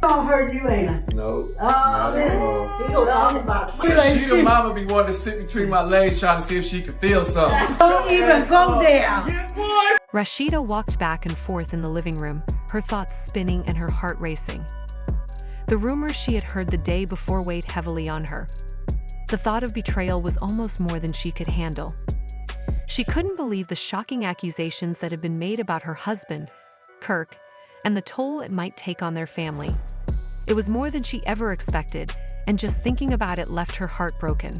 Don't hurt you, ain't I? No. Oh, man. He gonna talk about it. She the mama be wanting to sit between my legs trying to see if she can feel something. Don't even go there. Rasheeda walked back and forth in the living room, her thoughts spinning and her heart racing. The rumors she had heard the day before weighed heavily on her. The thought of betrayal was almost more than she could handle. She couldn't believe the shocking accusations that had been made about her husband, Kirk, and the toll it might take on their family. It was more than she ever expected, and just thinking about it left her heart broken.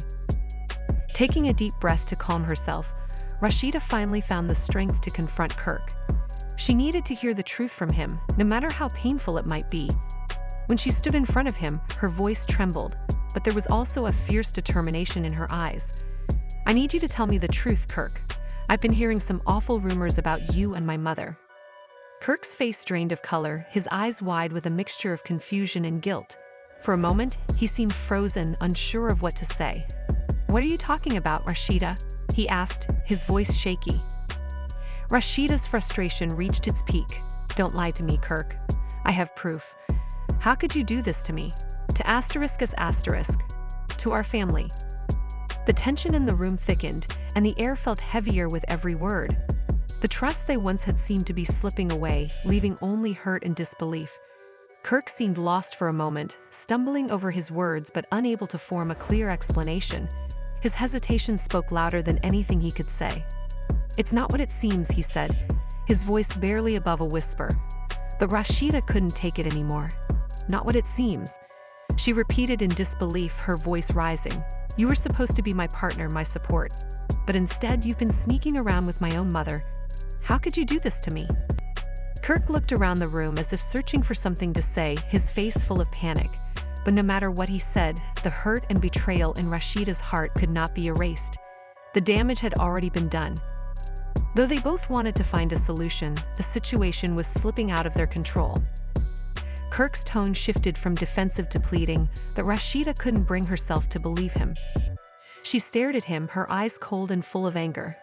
Taking a deep breath to calm herself, Rasheeda finally found the strength to confront Kirk. She needed to hear the truth from him, no matter how painful it might be. When she stood in front of him, her voice trembled, but there was also a fierce determination in her eyes. "I need you to tell me the truth, Kirk. I've been hearing some awful rumors about you and my mother." Kirk's face drained of color, his eyes wide with a mixture of confusion and guilt. For a moment, he seemed frozen, unsure of what to say. "What are you talking about, Rasheeda?" he asked, his voice shaky. Rasheeda's frustration reached its peak. "Don't lie to me, Kirk. I have proof. How could you do this to me? To ***, to our family." The tension in the room thickened, and the air felt heavier with every word. The trust they once had seemed to be slipping away, leaving only hurt and disbelief. Kirk seemed lost for a moment, stumbling over his words but unable to form a clear explanation. His hesitation spoke louder than anything he could say. "It's not what it seems," he said, his voice barely above a whisper. But Rasheeda couldn't take it anymore. "Not what it seems," she repeated in disbelief, her voice rising. "You were supposed to be my partner, my support. But instead, you've been sneaking around with my own mother. How could you do this to me?" Kirk looked around the room as if searching for something to say, his face full of panic. But no matter what he said, the hurt and betrayal in Rasheeda's heart could not be erased. The damage had already been done. Though they both wanted to find a solution, the situation was slipping out of their control. Kirk's tone shifted from defensive to pleading, but Rasheeda couldn't bring herself to believe him. She stared at him, her eyes cold and full of anger.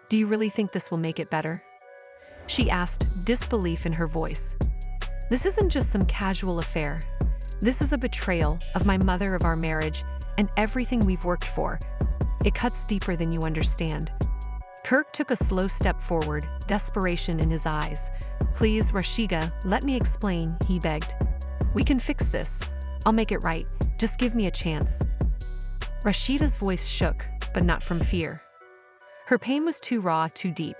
"Do you really think this will make it better?" she asked, disbelief in her voice. "This isn't just some casual affair. This is a betrayal of my mother, of our marriage, and everything we've worked for. It cuts deeper than you understand." Kirk took a slow step forward, desperation in his eyes. "Please, Rasheeda, let me explain," he begged. "We can fix this. I'll make it right. Just give me a chance." Rasheeda's voice shook, but not from fear. Her pain was too raw, too deep.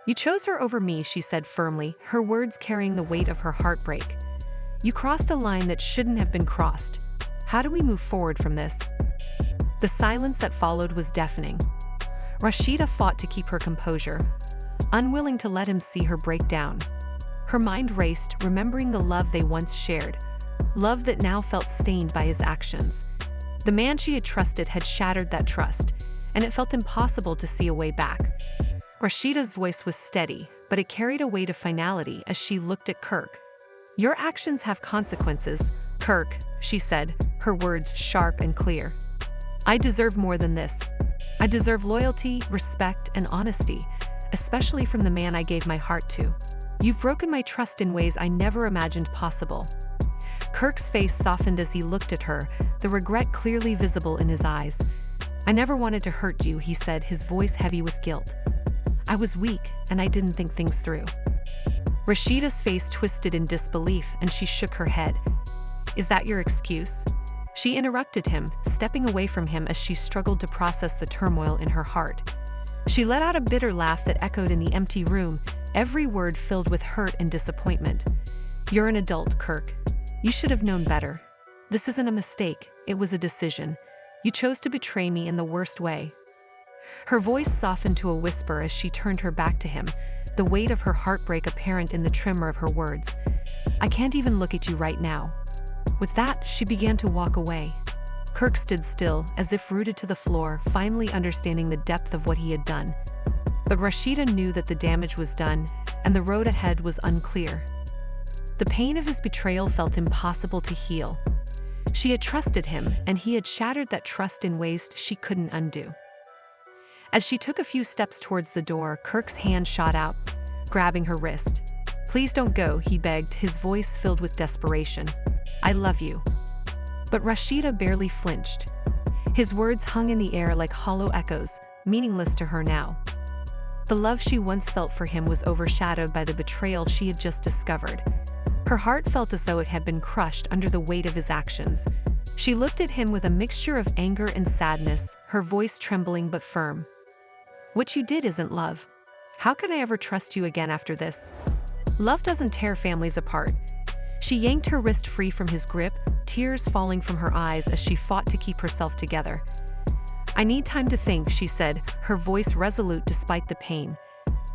"You chose her over me," she said firmly, her words carrying the weight of her heartbreak. "You crossed a line that shouldn't have been crossed. How do we move forward from this?" The silence that followed was deafening. Rasheeda fought to keep her composure, unwilling to let him see her break down. Her mind raced, remembering the love they once shared, love that now felt stained by his actions. The man she had trusted had shattered that trust, and it felt impossible to see a way back. Rasheeda's voice was steady, but it carried a weight of finality as she looked at Kirk. "Your actions have consequences, Kirk," she said, her words sharp and clear. "I deserve more than this. I deserve loyalty, respect, and honesty, especially from the man I gave my heart to. You've broken my trust in ways I never imagined possible." Kirk's face softened as he looked at her, the regret clearly visible in his eyes. "I never wanted to hurt you," he said, his voice heavy with guilt. "I was weak, and I didn't think things through." Rasheeda's face twisted in disbelief, and she shook her head. "Is that your excuse?" She interrupted him, stepping away from him as she struggled to process the turmoil in her heart. She let out a bitter laugh that echoed in the empty room, every word filled with hurt and disappointment. "You're an adult, Kirk. You should have known better. This isn't a mistake, it was a decision. You chose to betray me in the worst way." Her voice softened to a whisper as she turned her back to him, the weight of her heartbreak apparent in the tremor of her words. "I can't even look at you right now." With that, she began to walk away. Kirk stood still, as if rooted to the floor, finally understanding the depth of what he had done. But Rasheeda knew that the damage was done, and the road ahead was unclear. The pain of his betrayal felt impossible to heal. She had trusted him, and he had shattered that trust in ways she couldn't undo. As she took a few steps towards the door, Kirk's hand shot out, grabbing her wrist. Please don't go, he begged, his voice filled with desperation. I love you. But Rasheeda barely flinched. His words hung in the air like hollow echoes, meaningless to her now. The love she once felt for him was overshadowed by the betrayal she had just discovered. Her heart felt as though it had been crushed under the weight of his actions. She looked at him with a mixture of anger and sadness, her voice trembling but firm. What you did isn't love. How can I ever trust you again after this? Love doesn't tear families apart. She yanked her wrist free from his grip, tears falling from her eyes as she fought to keep herself together. I need time to think, she said, her voice resolute despite the pain.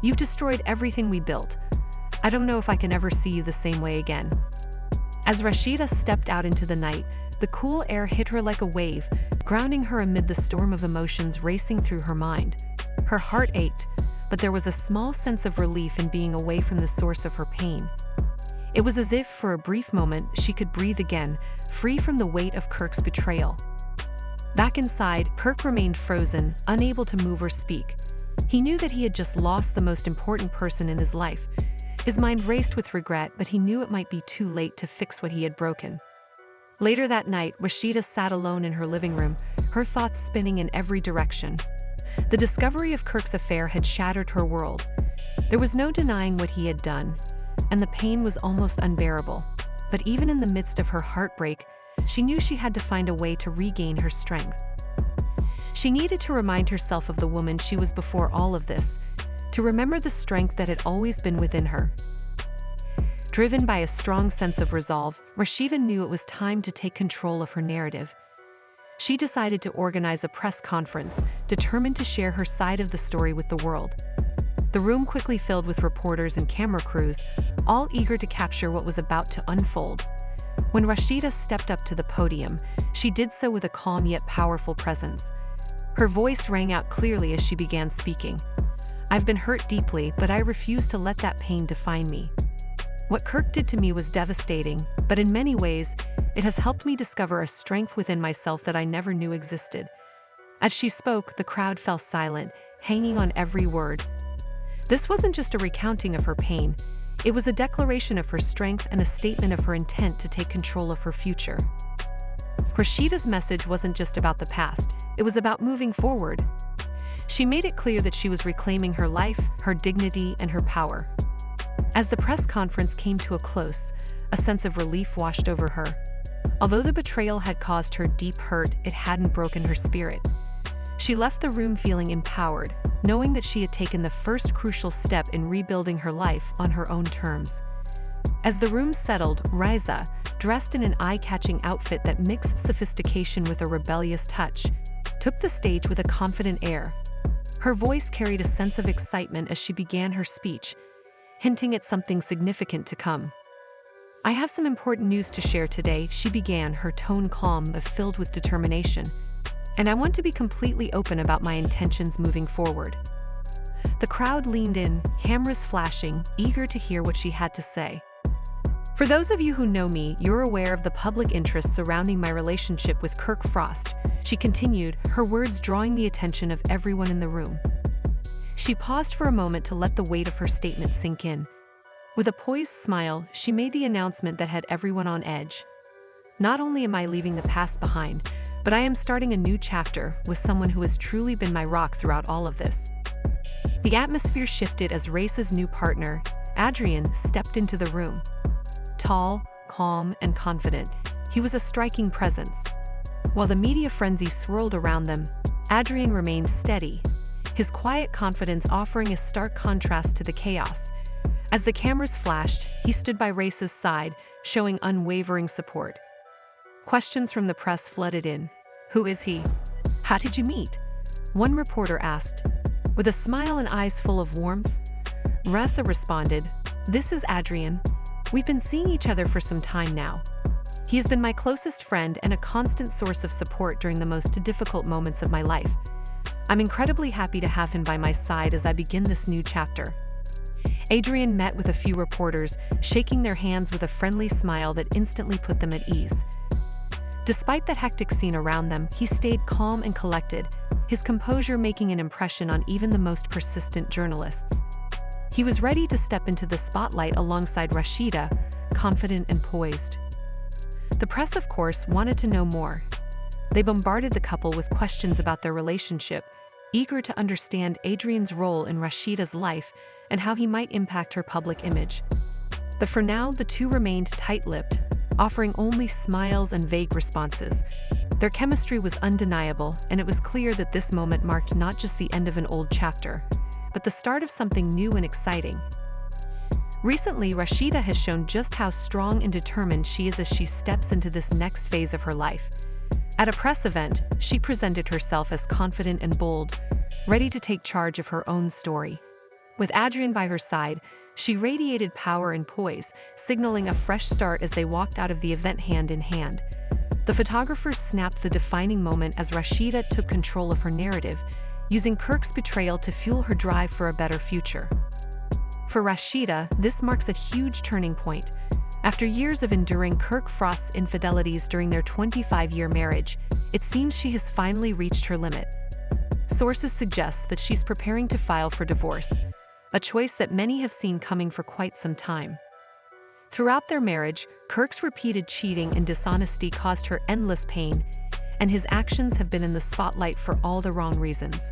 You've destroyed everything we built. I don't know if I can ever see you the same way again. As Rasheeda stepped out into the night, the cool air hit her like a wave, grounding her amid the storm of emotions racing through her mind. Her heart ached, but there was a small sense of relief in being away from the source of her pain. It was as if, for a brief moment, she could breathe again, free from the weight of Kirk's betrayal. Back inside, Kirk remained frozen, unable to move or speak. He knew that he had just lost the most important person in his life. His mind raced with regret, but he knew it might be too late to fix what he had broken. Later that night, Rasheeda sat alone in her living room, her thoughts spinning in every direction. The discovery of Kirk's affair had shattered her world. There was no denying what he had done, and the pain was almost unbearable. But even in the midst of her heartbreak, she knew she had to find a way to regain her strength. She needed to remind herself of the woman she was before all of this, to remember the strength that had always been within her. Driven by a strong sense of resolve, Rasheeda knew it was time to take control of her narrative. She decided to organize a press conference, determined to share her side of the story with the world. The room quickly filled with reporters and camera crews, all eager to capture what was about to unfold. When Rasheeda stepped up to the podium, she did so with a calm yet powerful presence. Her voice rang out clearly as she began speaking. I've been hurt deeply, but I refuse to let that pain define me. What Kirk did to me was devastating, but in many ways, it has helped me discover a strength within myself that I never knew existed. As she spoke, the crowd fell silent, hanging on every word. This wasn't just a recounting of her pain. It was a declaration of her strength and a statement of her intent to take control of her future. Rasheeda's message wasn't just about the past, it was about moving forward. She made it clear that she was reclaiming her life, her dignity, and her power. As the press conference came to a close, a sense of relief washed over her. Although the betrayal had caused her deep hurt, it hadn't broken her spirit. She left the room feeling empowered, knowing that she had taken the first crucial step in rebuilding her life on her own terms. As the room settled, Rasheeda, dressed in an eye-catching outfit that mixed sophistication with a rebellious touch, took the stage with a confident air. Her voice carried a sense of excitement as she began her speech, hinting at something significant to come. I have some important news to share today, she began, her tone calm but filled with determination. And I want to be completely open about my intentions moving forward. The crowd leaned in, cameras flashing, eager to hear what she had to say. For those of you who know me, you're aware of the public interest surrounding my relationship with Kirk Frost, she continued, her words drawing the attention of everyone in the room. She paused for a moment to let the weight of her statement sink in. With a poised smile, she made the announcement that had everyone on edge. Not only am I leaving the past behind, but I am starting a new chapter with someone who has truly been my rock throughout all of this. The atmosphere shifted as Rasheeda's new partner, Adrian, stepped into the room. Tall, calm, and confident, he was a striking presence. While the media frenzy swirled around them, Adrian remained steady, his quiet confidence offering a stark contrast to the chaos. As the cameras flashed, he stood by Rasheeda's side, showing unwavering support. Questions from the press flooded in. Who is he? How did you meet? One reporter asked. With a smile and eyes full of warmth, Rasheeda responded, This is Adrian. We've been seeing each other for some time now. He has been my closest friend and a constant source of support during the most difficult moments of my life. I'm incredibly happy to have him by my side as I begin this new chapter. Adrian met with a few reporters, shaking their hands with a friendly smile that instantly put them at ease. Despite the hectic scene around them, he stayed calm and collected, his composure making an impression on even the most persistent journalists. He was ready to step into the spotlight alongside Rasheeda, confident and poised. The press, of course, wanted to know more. They bombarded the couple with questions about their relationship, eager to understand Adrian's role in Rasheeda's life and how he might impact her public image. But for now, the two remained tight-lipped, offering only smiles and vague responses. Their chemistry was undeniable, and it was clear that this moment marked not just the end of an old chapter, but the start of something new and exciting. Recently, Rasheeda has shown just how strong and determined she is as she steps into this next phase of her life. At a press event, she presented herself as confident and bold, ready to take charge of her own story. With Adrian by her side, she radiated power and poise, signaling a fresh start as they walked out of the event hand in hand. The photographers snapped the defining moment as Rasheeda took control of her narrative, using Kirk's betrayal to fuel her drive for a better future. For Rasheeda, this marks a huge turning point. After years of enduring Kirk Frost's infidelities during their 25-year marriage, it seems she has finally reached her limit. Sources suggest that she's preparing to file for divorce, a choice that many have seen coming for quite some time. Throughout their marriage, Kirk's repeated cheating and dishonesty caused her endless pain, and his actions have been in the spotlight for all the wrong reasons.